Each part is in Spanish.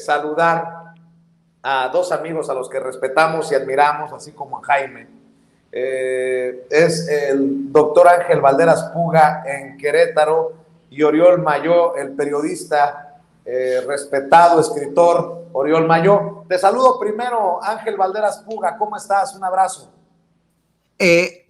saludar a dos amigos a los que respetamos y admiramos, así como a Jaime. Es el doctor Ángel Valderas Puga en Querétaro y Oriol Mayó, el periodista respetado, escritor Oriol Mayó. Te saludo primero, Ángel Valderas Puga, ¿cómo estás? Un abrazo. Espero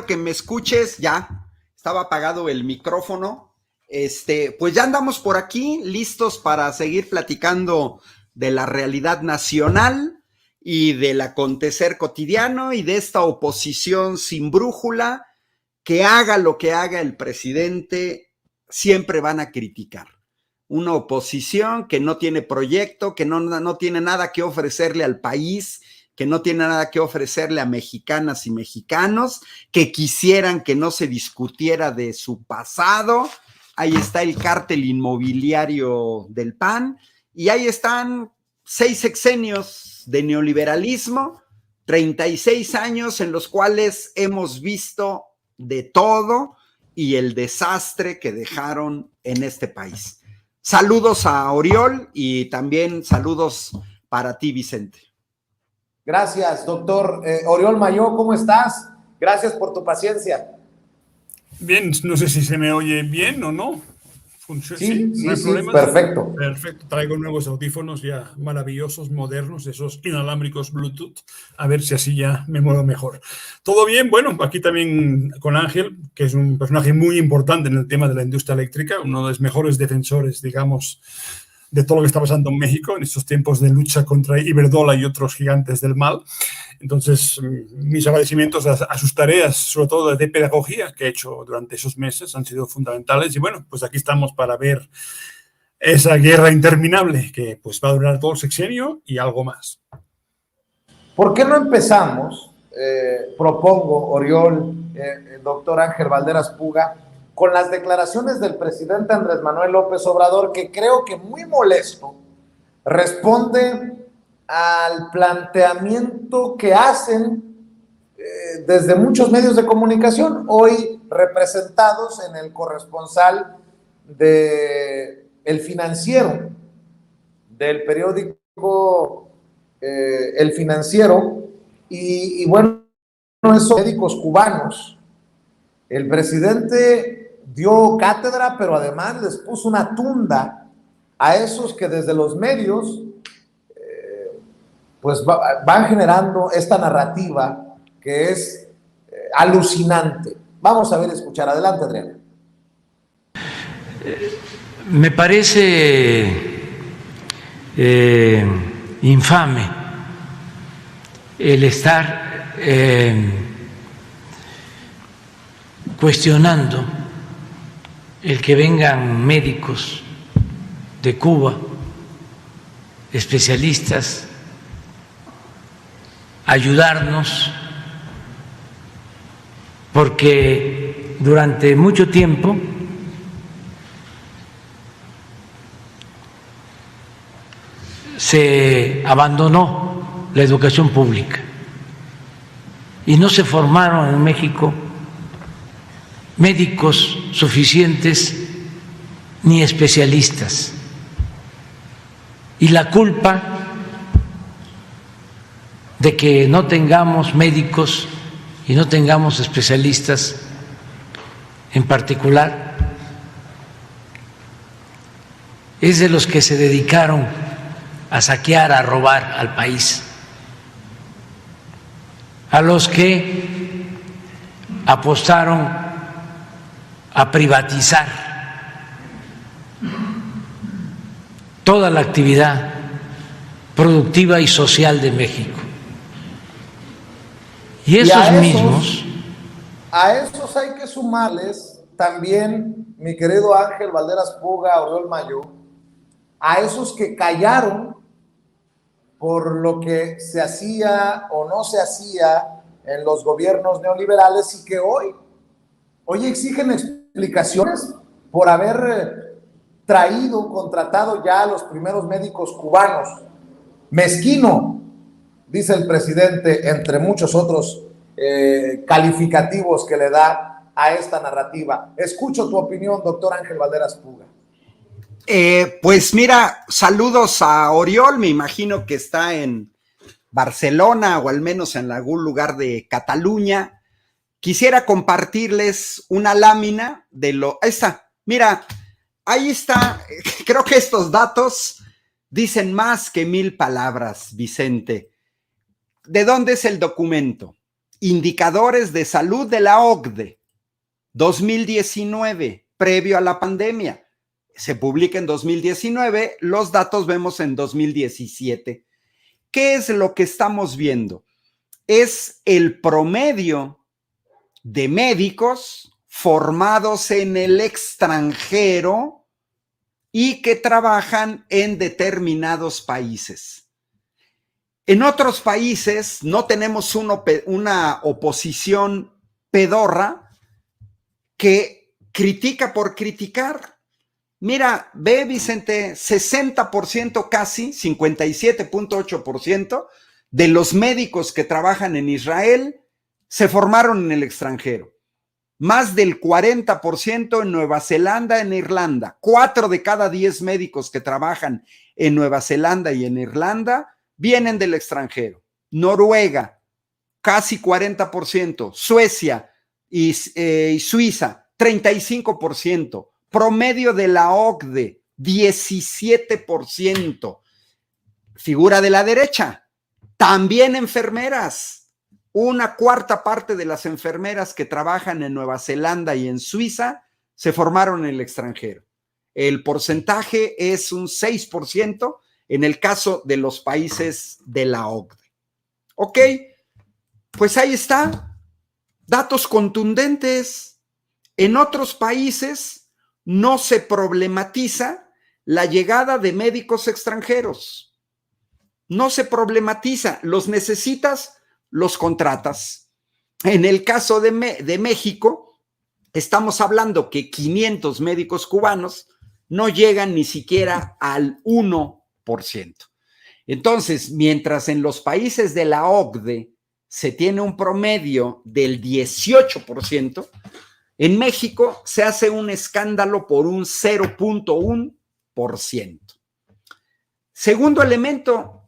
que me escuches, ya estaba apagado el micrófono. Pues ya andamos por aquí, listos para seguir platicando de la realidad nacional y del acontecer cotidiano y de esta oposición sin brújula, que haga lo que haga el presidente, siempre van a criticar. Una oposición que no tiene proyecto, que no tiene nada que ofrecerle al país, que no tiene nada que ofrecerle a mexicanas y mexicanos, que quisieran que no se discutiera de su pasado. Ahí está el cártel inmobiliario del PAN, y ahí están 6 sexenios de neoliberalismo, 36 años en los cuales hemos visto de todo y el desastre que dejaron en este país. Saludos a Oriol y también saludos para ti, Vicente. Gracias, doctor Oriol Mayó, ¿cómo estás? Gracias por tu paciencia. Bien, no sé si se me oye bien o no. Sí, ¿no hay problemas? Perfecto. Perfecto, traigo nuevos audífonos ya maravillosos, modernos, esos inalámbricos Bluetooth, a ver si así ya me muevo mejor. ¿Todo bien? Bueno, aquí también con Ángel, que es un personaje muy importante en el tema de la industria eléctrica, uno de los mejores defensores, digamos, de todo lo que está pasando en México en estos tiempos de lucha contra Iberdrola y otros gigantes del mal. Entonces, mis agradecimientos a sus tareas, sobre todo de pedagogía que he hecho durante esos meses, han sido fundamentales. Y bueno, pues aquí estamos para ver esa guerra interminable que pues va a durar todo el sexenio y algo más. ¿Por qué no empezamos, propongo, Oriol, doctor Ángel Valderas Puga, con las declaraciones del presidente Andrés Manuel López Obrador, que creo que muy molesto responde al planteamiento que hacen desde muchos medios de comunicación, hoy representados en el corresponsal de El Financiero, del periódico El Financiero, y bueno, esos médicos cubanos. El presidente dio cátedra, pero además les puso una tunda a esos que desde los medios pues van generando esta narrativa que es alucinante. Vamos a ver, escuchar. Adelante, Adriana. Me parece infame el estar cuestionando el que vengan médicos de Cuba, especialistas, a ayudarnos, porque durante mucho tiempo se abandonó la educación pública y no se formaron en México médicos suficientes ni especialistas. Y la culpa de que no tengamos médicos y no tengamos especialistas en particular es de los que se dedicaron a saquear, a robar al país, a los que apostaron a privatizar toda la actividad productiva y social de México. Y esos mismos... A esos hay que sumarles también, mi querido Ángel Valderas Puga, Oriol Mayó, a esos que callaron por lo que se hacía o no se hacía en los gobiernos neoliberales y que hoy exigen explicaciones por haber contratado ya a los primeros médicos cubanos. Mezquino, dice el presidente, entre muchos otros calificativos que le da a esta narrativa. Escucho tu opinión, doctor Ángel Valderas Puga. Pues mira, saludos a Oriol, me imagino que está en Barcelona o al menos en algún lugar de Cataluña. Quisiera compartirles una lámina de lo... Ahí está, mira, ahí está. Creo que estos datos dicen más que 1000 palabras, Vicente. ¿De dónde es el documento? Indicadores de salud de la OCDE, 2019, previo a la pandemia. Se publica en 2019, los datos vemos en 2017. ¿Qué es lo que estamos viendo? Es el promedio de médicos formados en el extranjero y que trabajan en determinados países. En otros países no tenemos una oposición pedorra que critica por criticar. Mira, ve, Vicente, 60% casi, 57.8% de los médicos que trabajan en Israel se formaron en el extranjero. Más del 40% en Nueva Zelanda, en Irlanda. 4 de cada 10 médicos que trabajan en Nueva Zelanda y en Irlanda vienen del extranjero. Noruega, casi 40%. Suecia y Suiza, 35%. Promedio de la OCDE, 17%. Figura de la derecha, también enfermeras. Una cuarta parte de las enfermeras que trabajan en Nueva Zelanda y en Suiza se formaron en el extranjero. El porcentaje es un 6% en el caso de los países de la OCDE. Ok, pues ahí está. Datos contundentes. En otros países no se problematiza la llegada de médicos extranjeros. No se problematiza. Los necesitas, los contratas. En el caso de México, estamos hablando que 500 médicos cubanos no llegan ni siquiera al 1%. Entonces, mientras en los países de la OCDE se tiene un promedio del 18%, en México se hace un escándalo por un 0.1%. Segundo elemento,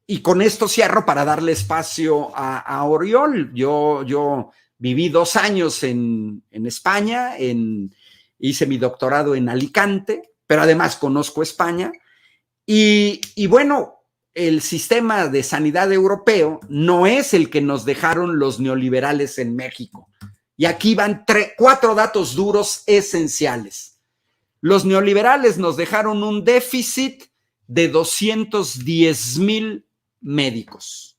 y con esto cierro para darle espacio a Oriol. Yo viví 2 años en España, hice mi doctorado en Alicante, pero además conozco España. Y bueno, el sistema de sanidad europeo no es el que nos dejaron los neoliberales en México. Y aquí van 4 datos duros esenciales. Los neoliberales nos dejaron un déficit de 210,000 médicos,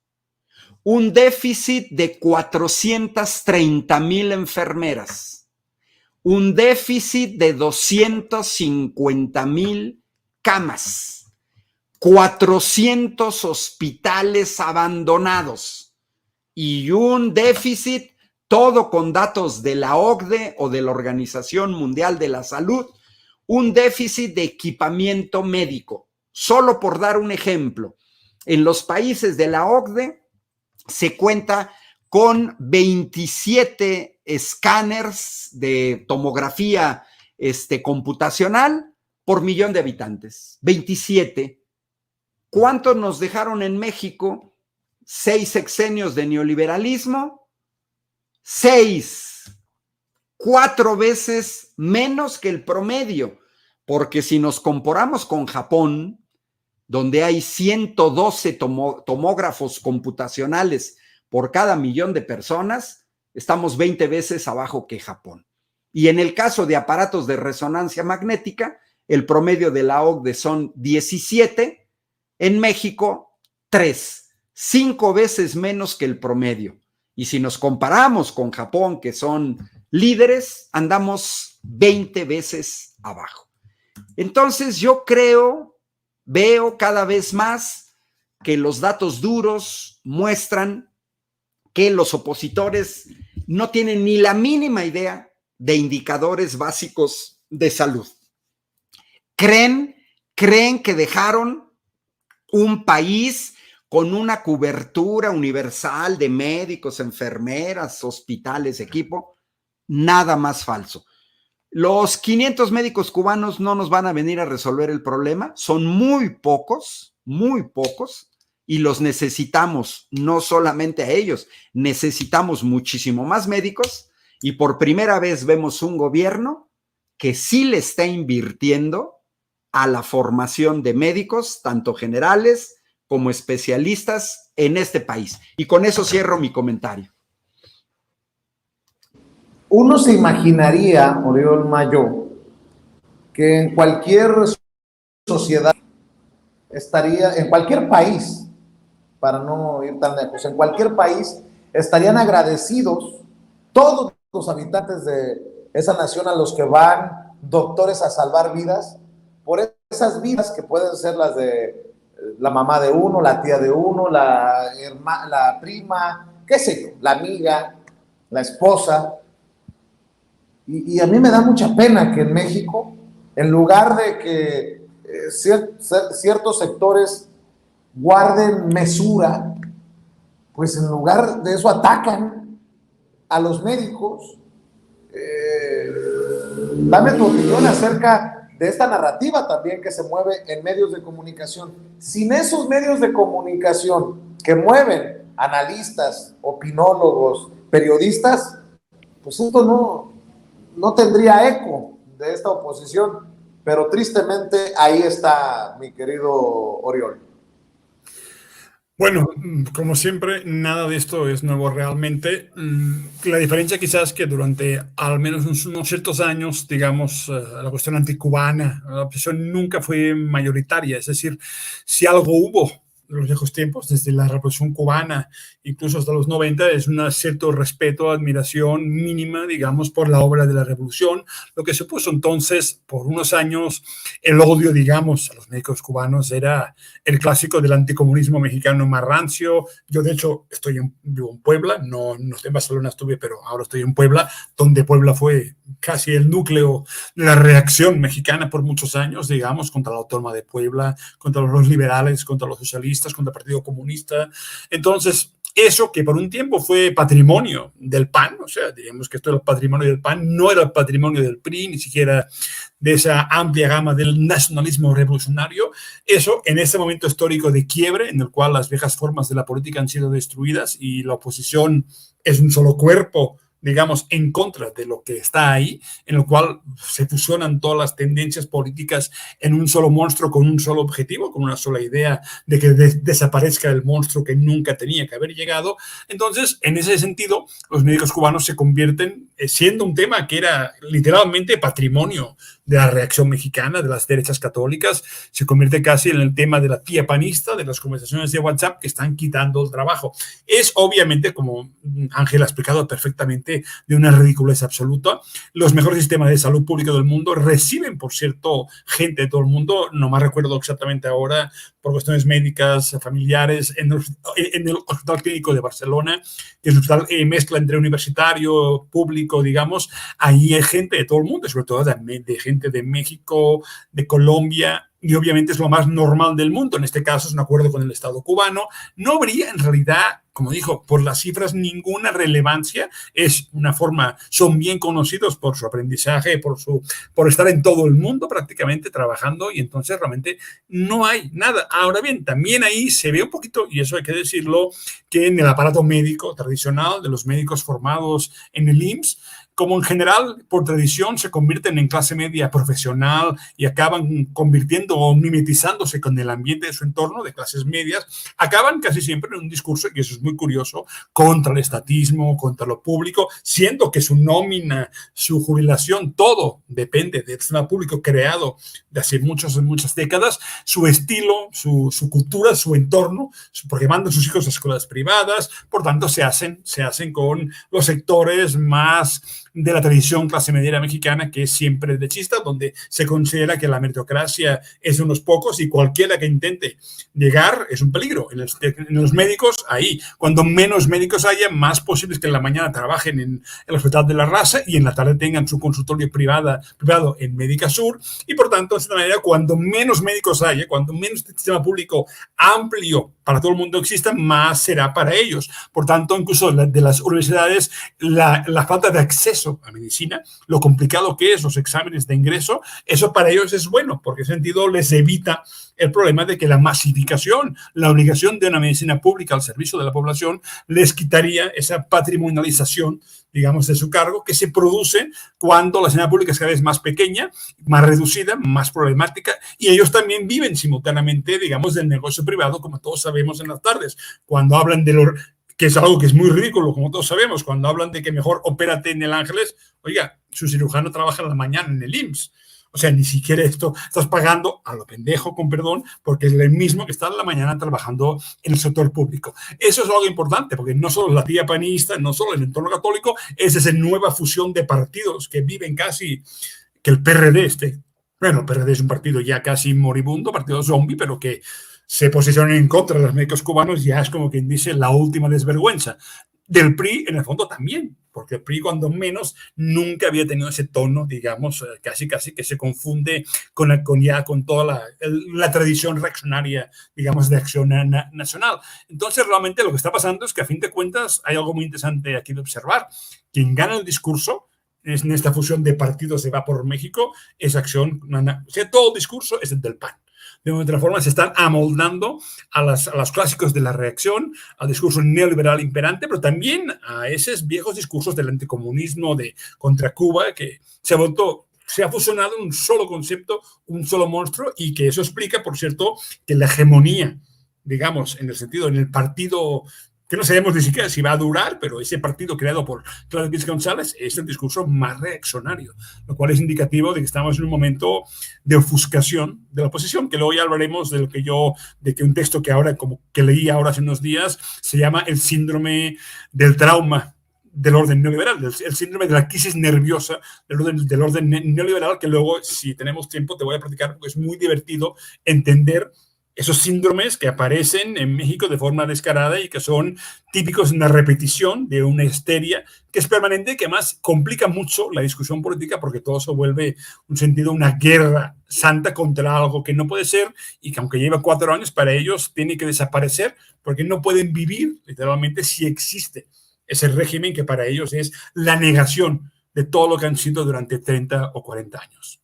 un déficit de 430,000 enfermeras, un déficit de 250,000 camas, 400 hospitales abandonados y un déficit, todo con datos de la OCDE o de la Organización Mundial de la Salud, un déficit de equipamiento médico. Solo por dar un ejemplo, en los países de la OCDE se cuenta con 27 escáneres de tomografía computacional por millón de habitantes. 27. ¿Cuántos nos dejaron en México? 6 sexenios de neoliberalismo. 6. 4 veces menos que el promedio. Porque si nos comparamos con Japón, donde hay 112 tomógrafos computacionales por cada millón de personas, estamos 20 veces abajo que Japón. Y en el caso de aparatos de resonancia magnética, el promedio de la OCDE son 17, en México 3, 5 veces menos que el promedio. Y si nos comparamos con Japón, que son líderes, andamos 20 veces abajo. Entonces yo veo cada vez más que los datos duros muestran que los opositores no tienen ni la mínima idea de indicadores básicos de salud. Creen que dejaron un país con una cobertura universal de médicos, enfermeras, hospitales, equipo. Nada más falso. Los 500 médicos cubanos no nos van a venir a resolver el problema, son muy pocos, y los necesitamos, no solamente a ellos, necesitamos muchísimo más médicos, y por primera vez vemos un gobierno que sí le está invirtiendo a la formación de médicos, tanto generales como especialistas en este país. Y con eso cierro mi comentario. Uno se imaginaría, Oriol Mayo, que en cualquier sociedad estaría, en cualquier país, para no ir tan lejos, en cualquier país estarían agradecidos todos los habitantes de esa nación a los que van doctores a salvar vidas, por esas vidas que pueden ser las de la mamá de uno, la tía de uno, la prima, qué sé yo, la amiga, la esposa. Y a mí me da mucha pena que en México, en lugar de que ciertos sectores guarden mesura, pues en lugar de eso atacan a los médicos. Dame tu opinión acerca de esta narrativa también que se mueve en medios de comunicación. Sin esos medios de comunicación que mueven analistas, opinólogos, periodistas, pues esto no tendría eco de esta oposición, pero tristemente ahí está, mi querido Oriol. Bueno, como siempre, nada de esto es nuevo realmente. La diferencia quizás es que durante al menos unos ciertos años, digamos, la cuestión anticubana, la oposición nunca fue mayoritaria. Es decir, si algo hubo en los viejos tiempos, desde la Revolución Cubana, incluso hasta los 90, es un cierto respeto, admiración mínima, digamos, por la obra de la Revolución, lo que supuso entonces, por unos años, el odio, digamos, a los médicos cubanos era el clásico del anticomunismo mexicano más rancio. Yo, de hecho, vivo en Puebla, no en Barcelona estuve, pero ahora estoy en Puebla, donde Puebla fue casi el núcleo de la reacción mexicana por muchos años, digamos, contra la Autónoma de Puebla, contra los liberales, contra los socialistas, contra el Partido Comunista. Entonces, eso que por un tiempo fue patrimonio del PAN, o sea, diríamos que esto era el patrimonio del PAN, no era el patrimonio del PRI, ni siquiera de esa amplia gama del nacionalismo revolucionario, eso en este momento histórico de quiebre, en el cual las viejas formas de la política han sido destruidas y la oposición es un solo cuerpo, digamos, en contra de lo que está ahí, en lo cual se fusionan todas las tendencias políticas en un solo monstruo con un solo objetivo, con una sola idea de que desaparezca el monstruo que nunca tenía que haber llegado. Entonces, en ese sentido, los médicos cubanos se convierten, siendo un tema que era literalmente patrimonio de la reacción mexicana, de las derechas católicas, se convierte casi en el tema de la tía panista, de las conversaciones de WhatsApp que están quitando el trabajo. Es obviamente, como Ángel ha explicado perfectamente, de una ridiculez absoluta. Los mejores sistemas de salud pública del mundo reciben, por cierto, gente de todo el mundo, no me recuerdo exactamente ahora, por cuestiones médicas, familiares, en el Hospital Clínico de Barcelona, que es un hospital mezcla entre universitario, público, digamos, ahí hay gente de todo el mundo, sobre todo de gente de México, de Colombia, y obviamente es lo más normal del mundo. En este caso es un acuerdo con el Estado cubano. No habría en realidad, como dijo, por las cifras ninguna relevancia. Es una forma, son bien conocidos por su aprendizaje, por estar en todo el mundo prácticamente trabajando, y entonces realmente no hay nada. Ahora bien, también ahí se ve un poquito, y eso hay que decirlo, que en el aparato médico tradicional de los médicos formados en el IMSS, como en general, por tradición, se convierten en clase media profesional y acaban convirtiendo o mimetizándose con el ambiente de su entorno de clases medias, acaban casi siempre en un discurso, y eso es muy curioso, contra el estatismo, contra lo público, siendo que su nómina, su jubilación, todo depende del sistema público creado de hace muchas décadas, su estilo, su cultura, su entorno, porque mandan sus hijos a escuelas privadas, por tanto se hacen con los sectores más de la tradición clase mediera mexicana, que es siempre derechista, donde se considera que la meritocracia es de unos pocos y cualquiera que intente llegar es un peligro. En los médicos, ahí, cuando menos médicos haya, más posible es que en la mañana trabajen en el Hospital de la Raza y en la tarde tengan su consultorio privado en Médica Sur, y por tanto, de esta manera, cuando menos médicos haya, cuando menos sistema público amplio para todo el mundo exista, más será para ellos. Por tanto, incluso de las universidades, la falta de acceso ingreso a medicina, lo complicado que es los exámenes de ingreso, eso para ellos es bueno, porque en ese sentido les evita el problema de que la masificación, la obligación de una medicina pública al servicio de la población, les quitaría esa patrimonialización, digamos, de su cargo, que se produce cuando la sanidad pública es cada vez más pequeña, más reducida, más problemática, y ellos también viven simultáneamente, digamos, del negocio privado, como todos sabemos en las tardes, cuando hablan de lo que es algo que es muy ridículo, como todos sabemos, cuando hablan de que mejor opérate en el Ángeles, oiga, su cirujano trabaja en la mañana en el IMSS. O sea, ni siquiera esto estás pagando a lo pendejo, con perdón, porque es el mismo que está en la mañana trabajando en el sector público. Eso es algo importante, porque no solo la tía panista, no solo el entorno católico, es esa nueva fusión de partidos que viven casi, que el PRD bueno, el PRD es un partido ya casi moribundo, partido zombie, pero que se posicionan en contra de los médicos cubanos, ya es como quien dice la última desvergüenza. Del PRI, en el fondo, también, porque el PRI, cuando menos, nunca había tenido ese tono, digamos, casi que se confunde con toda la tradición reaccionaria, digamos, de acción nacional. Entonces, realmente lo que está pasando es que, a fin de cuentas, hay algo muy interesante aquí de observar. Quien gana el discurso en esta fusión de partidos de Va por México es Acción. O sea, todo el discurso es el del PAN. De otra forma, se están amoldando a los clásicos de la reacción, al discurso neoliberal imperante, pero también a esos viejos discursos del anticomunismo contra Cuba, que se ha fusionado en un solo concepto, un solo monstruo, y que eso explica, por cierto, que la hegemonía, digamos, en el partido, que no sabemos ni siquiera si va a durar, pero ese partido creado por Claudio X González es el discurso más reaccionario, lo cual es indicativo de que estamos en un momento de ofuscación de la oposición, que luego ya hablaremos de que un texto que leí ahora hace unos días se llama el síndrome del trauma del orden neoliberal, el síndrome de la crisis nerviosa del orden neoliberal, que luego, si tenemos tiempo, te voy a platicar, porque es muy divertido entender esos síndromes que aparecen en México de forma descarada y que son típicos de una repetición, de una histeria que es permanente y que además complica mucho la discusión política, porque todo se vuelve una guerra santa contra algo que no puede ser y que, aunque lleva 4 años, para ellos tiene que desaparecer, porque no pueden vivir literalmente si existe ese régimen que para ellos es la negación de todo lo que han sido durante 30 o 40 años.